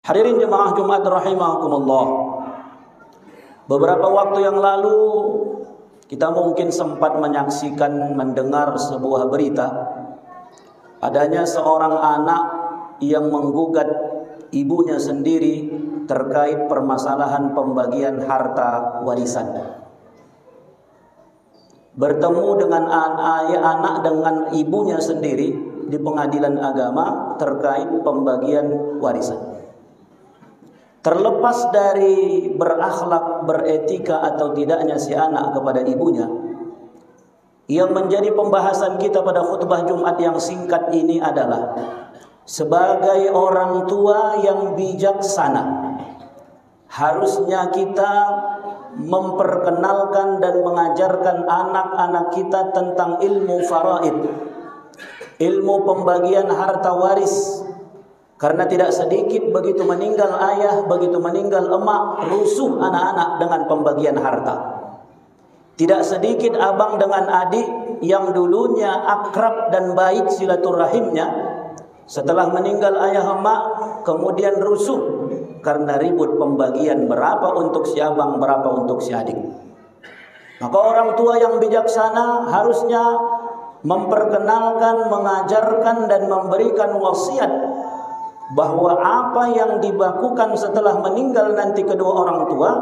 Hadirin jemaah Jumat rahimakumullah. Beberapa waktu yang lalu kita mungkin sempat menyaksikan, mendengar sebuah berita adanya seorang anak yang menggugat ibunya sendiri terkait permasalahan pembagian harta warisan. Bertemu dengan anak dengan ibunya sendiri di pengadilan agama terkait pembagian warisan. Terlepas dari berakhlak, beretika atau tidaknya si anak kepada ibunya, yang menjadi pembahasan kita pada khutbah Jumat yang singkat ini adalah sebagai orang tua yang bijaksana, harusnya kita memperkenalkan dan mengajarkan anak-anak kita tentang ilmu faraid, ilmu pembagian harta waris. Karena tidak sedikit begitu meninggal ayah, begitu meninggal emak, rusuh anak-anak dengan pembagian harta. Tidak sedikit abang dengan adik yang dulunya akrab dan baik silaturahimnya, setelah meninggal ayah emak kemudian rusuh karena ribut pembagian berapa untuk si abang, berapa untuk si adik. Maka orang tua yang bijaksana harusnya memperkenalkan, mengajarkan dan memberikan wasiat bahwa apa yang dibakukan setelah meninggal nanti kedua orang tua,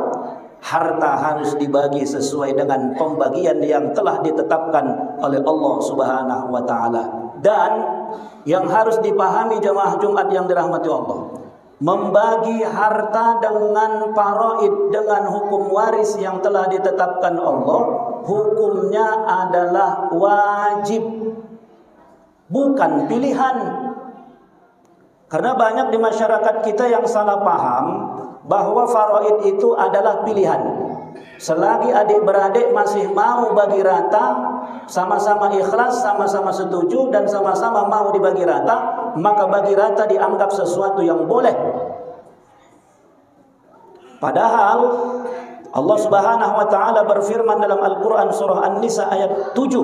harta harus dibagi sesuai dengan pembagian yang telah ditetapkan oleh Allah Subhanahu wa taala. Dan yang harus dipahami jemaah Jumat yang dirahmati Allah, membagi harta dengan faraid, dengan hukum waris yang telah ditetapkan Allah, hukumnya adalah wajib, bukan pilihan. Karena banyak di masyarakat kita yang salah paham bahwa faraid itu adalah pilihan. Selagi adik-beradik masih mau bagi rata, sama-sama ikhlas, sama-sama setuju dan sama-sama mau dibagi rata, maka bagi rata dianggap sesuatu yang boleh. Padahal Allah Subhanahu wa taala berfirman dalam Al-Qur'an surah An-Nisa ayat 7,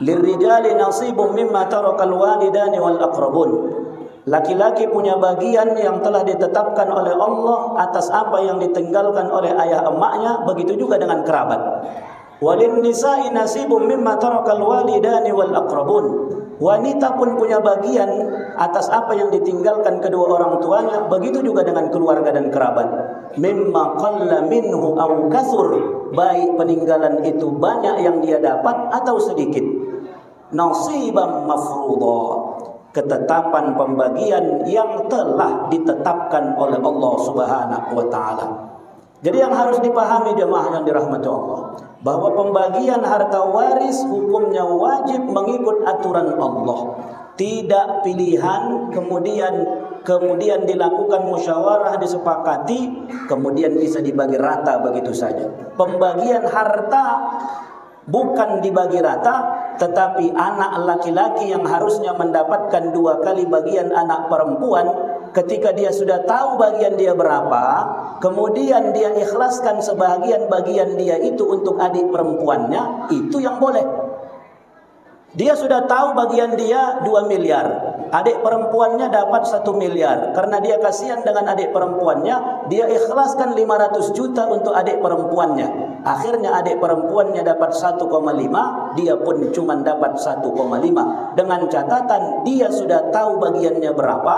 "Lirrijali nasibum mimma tarakal walidani wal aqrabun." Laki-laki punya bagian yang telah ditetapkan oleh Allah atas apa yang ditinggalkan oleh ayah emaknya, begitu juga dengan kerabat. Walin nisa'i nasibum mimma tarakal walidani wal aqrabun. Wanita pun punya bagian atas apa yang ditinggalkan kedua orang tuanya, begitu juga dengan keluarga dan kerabat. Mimma qalla minhu aw katsur, baik peninggalan itu banyak yang dia dapat atau sedikit. Nasiban mafruḍa, ketetapan pembagian yang telah ditetapkan oleh Allah Subhanahu wa taala. Jadi yang harus dipahami jemaah yang dirahmati Allah, bahwa pembagian harta waris hukumnya wajib mengikut aturan Allah. Tidak pilihan kemudian dilakukan musyawarah, disepakati, kemudian bisa dibagi rata begitu saja. Pembagian harta bukan dibagi rata, tetapi anak laki-laki yang harusnya mendapatkan 2 kali bagian anak perempuan, ketika dia sudah tahu bagian dia berapa, kemudian dia ikhlaskan sebagian bagian dia itu untuk adik perempuannya, itu yang boleh. Dia sudah tahu bagian dia 2 miliar, adik perempuannya dapat 1 miliar. Karena dia kasihan dengan adik perempuannya, dia ikhlaskan 500 juta untuk adik perempuannya. Akhirnya adik perempuannya dapat 1,5, dia pun cuma dapat 1,5. Dengan catatan dia sudah tahu bagiannya berapa,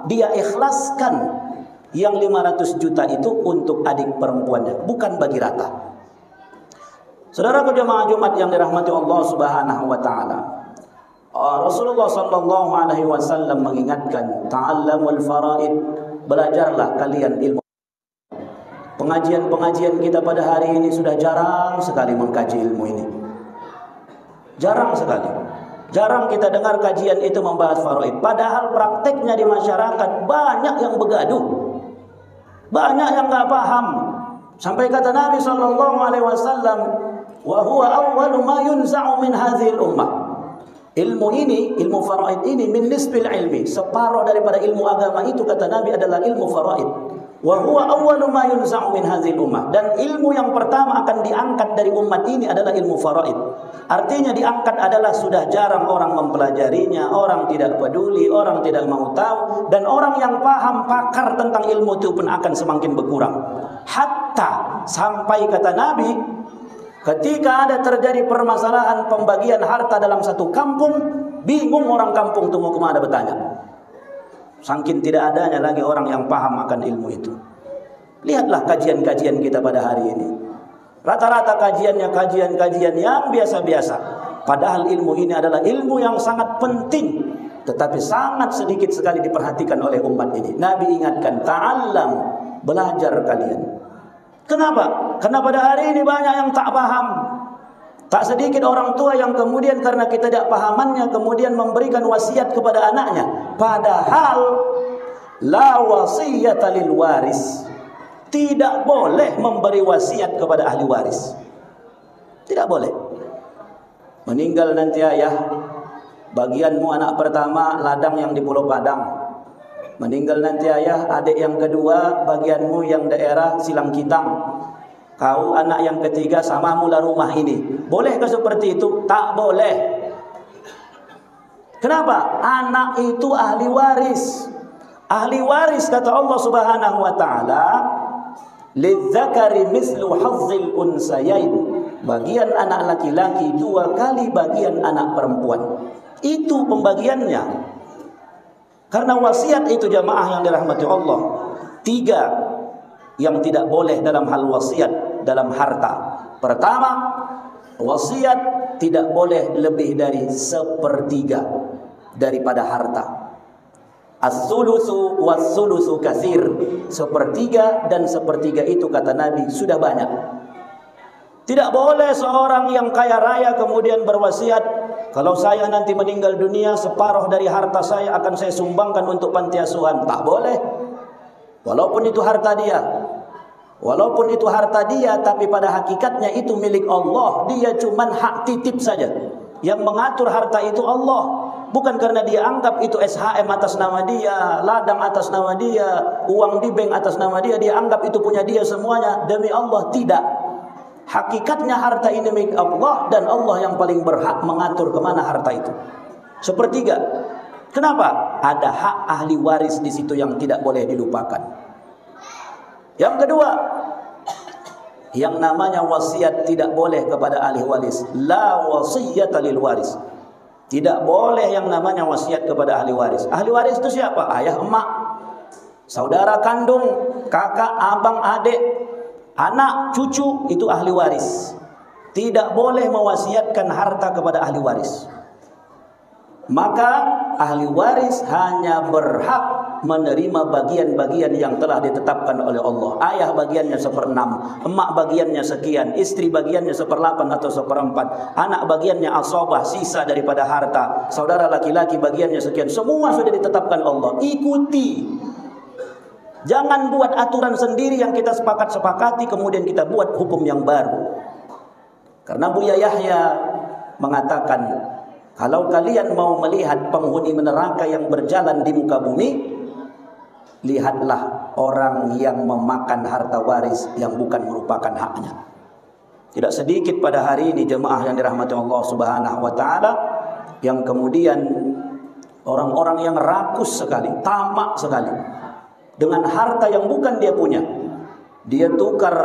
dia ikhlaskan yang 500 juta itu untuk adik perempuannya, bukan bagi rata. Saudaraku jemaah Jumat yang dirahmati Allah Subhanahu wa taala, Rasulullah sallallahu alaihi wasallam mengingatkan, ta'allamul faraid, belajarlah kalian ilmu. Pengajian-pengajian kita pada hari ini sudah jarang sekali mengkaji ilmu ini. Jarang sekali. Jarang kita dengar kajian itu membahas faraid. Padahal prakteknya di masyarakat banyak yang begaduh, banyak yang nggak paham. Sampai kata Nabi sallallahu alaihi wasallam, wa huwa awwalu ma yunza'u min hadhil ummah. Ilmu ini, ilmu faraid ini min nisbil ilmi, separuh daripada ilmu agama itu kata Nabi adalah ilmu faraid. Wa huwa awwalu ma yunza'u min hadhil ummah, dan ilmu yang pertama akan diangkat dari umat ini adalah ilmu faraid. Artinya diangkat adalah sudah jarang orang mempelajarinya, orang tidak peduli, orang tidak mau tahu, dan orang yang paham pakar tentang ilmu itu pun akan semakin berkurang. Hatta sampai kata Nabi, ketika ada terjadi permasalahan pembagian harta dalam satu kampung, bingung orang kampung itu mau kemana bertanya. Saking tidak adanya lagi orang yang paham akan ilmu itu. Lihatlah kajian-kajian kita pada hari ini. Rata-rata kajiannya kajian-kajian yang biasa-biasa. Padahal ilmu ini adalah ilmu yang sangat penting, tetapi sangat sedikit sekali diperhatikan oleh umat ini. Nabi ingatkan, ta'allam, belajar kalian. Kenapa? Karena pada hari ini banyak yang tak paham. Tak sedikit orang tua yang kemudian karena ketidakpahamannya kemudian memberikan wasiat kepada anaknya. Padahal la wasiyata lil waris. Tidak boleh memberi wasiat kepada ahli waris. Tidak boleh. Meninggal nanti ayah, bagianmu anak pertama ladang yang di Pulau Padang. Meninggal nanti ayah, adik yang kedua bagianmu yang daerah Silangkitang. Kau anak yang ketiga sama mula rumah ini. Bolehkah seperti itu? Tak boleh. Kenapa? Anak itu ahli waris. Ahli waris kata Allah Subhanahu wa taala, lidzakari mislu hazzil unsayain. Bagian anak laki-laki 2 kali bagian anak perempuan. Itu pembagiannya. Karena wasiat itu jamaah yang dirahmati Allah, 3 yang tidak boleh dalam hal wasiat dalam harta. Pertama, wasiat tidak boleh lebih dari 1/3 daripada harta. As-sulusu was-sulusu katsir. 1/3 dan 1/3 itu kata Nabi sudah banyak. Tidak boleh seorang yang kaya raya kemudian berwasiat, kalau saya nanti meninggal dunia, separuh dari harta saya akan saya sumbangkan untuk panti asuhan. Tak boleh. Walaupun itu harta dia. Walaupun itu harta dia, tapi pada hakikatnya itu milik Allah. Dia cuman hak titip saja. Yang mengatur harta itu Allah. Bukan karena dia anggap itu SHM atas nama dia, ladang atas nama dia, uang di bank atas nama dia, dia anggap itu punya dia semuanya. Demi Allah, tidak. Hakikatnya harta ini milik Allah, dan Allah yang paling berhak mengatur kemana harta itu. 1/3. Kenapa? Ada hak ahli waris di situ yang tidak boleh dilupakan. Yang kedua, yang namanya wasiat tidak boleh kepada ahli waris. La wasiyata lil waris. Tidak boleh yang namanya wasiat kepada ahli waris. Ahli waris itu siapa? Ayah, emak, saudara kandung, kakak, abang, adik, anak, cucu, itu ahli waris. Tidak boleh mewasiatkan harta kepada ahli waris. Maka ahli waris hanya berhak menerima bagian-bagian yang telah ditetapkan oleh Allah. Ayah bagiannya 1/6, emak bagiannya sekian, istri bagiannya 1/8 atau 1/4, anak bagiannya asabah, sisa daripada harta, saudara laki-laki bagiannya sekian. Semua sudah ditetapkan Allah. Ikuti. Jangan buat aturan sendiri yang kita sepakati kemudian kita buat hukum yang baru. Karena Buya Yahya mengatakan, kalau kalian mau melihat penghuni neraka yang berjalan di muka bumi, lihatlah orang yang memakan harta waris yang bukan merupakan haknya. Tidak sedikit pada hari ini jemaah yang dirahmati Allah Subhanahu wa taala yang kemudian orang-orang yang rakus sekali, tamak sekali dengan harta yang bukan dia punya. Dia tukar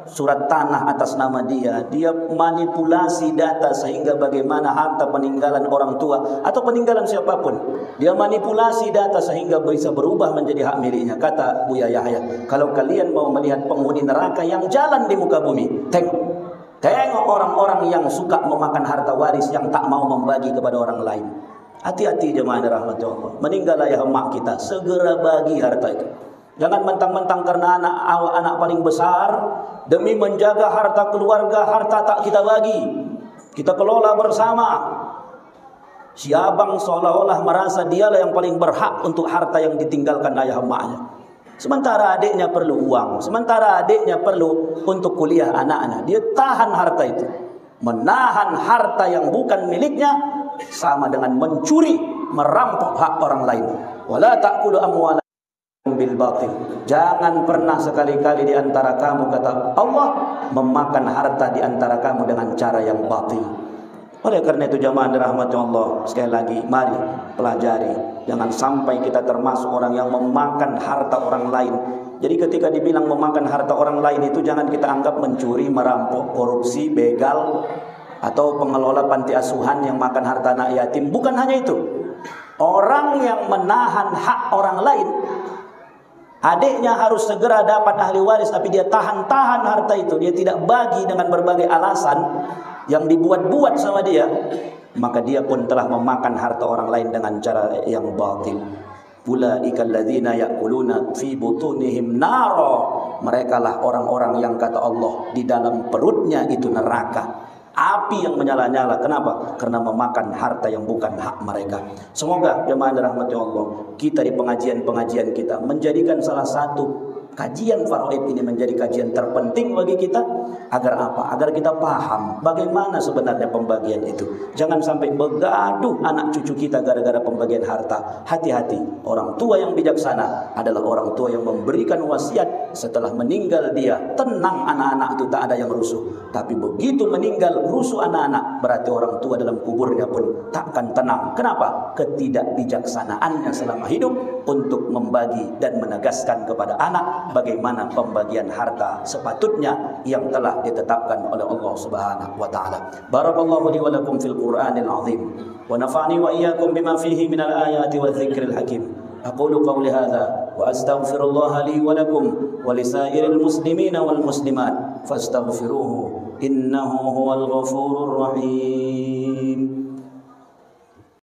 surat tanah atas nama dia, dia manipulasi data sehingga bagaimana harta peninggalan orang tua atau peninggalan siapapun, dia manipulasi data sehingga bisa berubah menjadi hak miliknya. Kata Buya Yahya, kalau kalian mau melihat penghuni neraka yang jalan di muka bumi, tengok orang-orang yang suka memakan harta waris yang tak mau membagi kepada orang lain. Hati-hati jemaah dirahmati Allah. Meninggal ayah emak kita, segera bagi harta itu. Jangan mentang-mentang karena anak paling besar, demi menjaga harta keluarga, harta tak kita bagi, kita kelola bersama. Si abang seolah-olah merasa dialah yang paling berhak untuk harta yang ditinggalkan ayah emaknya. Sementara adiknya perlu uang, sementara adiknya perlu untuk kuliah anak-anak. Dia tahan harta itu, menahan harta yang bukan miliknya sama dengan mencuri, merampok hak orang lain. Wala ta'kulu amwalakum bil batil. Jangan pernah sekali-kali di antara kamu, kata Allah, memakan harta di antara kamu dengan cara yang batil. Oleh karena itu jamaah dirahmati Allah, sekali lagi mari pelajari, jangan sampai kita termasuk orang yang memakan harta orang lain. Jadi ketika dibilang memakan harta orang lain itu jangan kita anggap mencuri, merampok, korupsi, begal, atau pengelola panti asuhan yang makan harta anak yatim. Bukan hanya itu. Orang yang menahan hak orang lain, adiknya harus segera dapat ahli waris, tapi dia tahan-tahan harta itu, dia tidak bagi dengan berbagai alasan yang dibuat-buat sama dia, maka dia pun telah memakan harta orang lain dengan cara yang batil. Ulaika alladzina ya'kuluna fi butunihim nara. Merekalah orang-orang yang kata Allah di dalam perutnya itu neraka, api yang menyala-nyala. Kenapa? Karena memakan harta yang bukan hak mereka. Semoga jemaah dirahmati Allah, kita di pengajian-pengajian kita menjadikan salah satu kajian faraid ini menjadi kajian terpenting bagi kita. Agar apa? Agar kita paham bagaimana sebenarnya pembagian itu. Jangan sampai begaduh anak cucu kita gara-gara pembagian harta. Hati-hati, orang tua yang bijaksana adalah orang tua yang memberikan wasiat setelah meninggal dia. Tenang anak-anak itu, tak ada yang rusuh. Tapi begitu meninggal rusuh anak-anak, berarti orang tua dalam kuburnya pun tak akan tenang. Kenapa? Ketidakbijaksanaannya selama hidup untuk membagi dan menegaskan kepada anak bagaimana pembagian harta sepatutnya yang telah ditetapkan oleh Allah Subhanahu wa taala. Barakallahu li wa lakum fil Qur'anil azim wa nafa'ani wa iyyakum bima fihi minal ayati wadh-dhikril hakim. Aqulu qawli hadza wa astaghfirullaha li wa lakum wa lisairil muslimina wal muslimat fastaghfiruhu innahu huwal ghafurur rahim.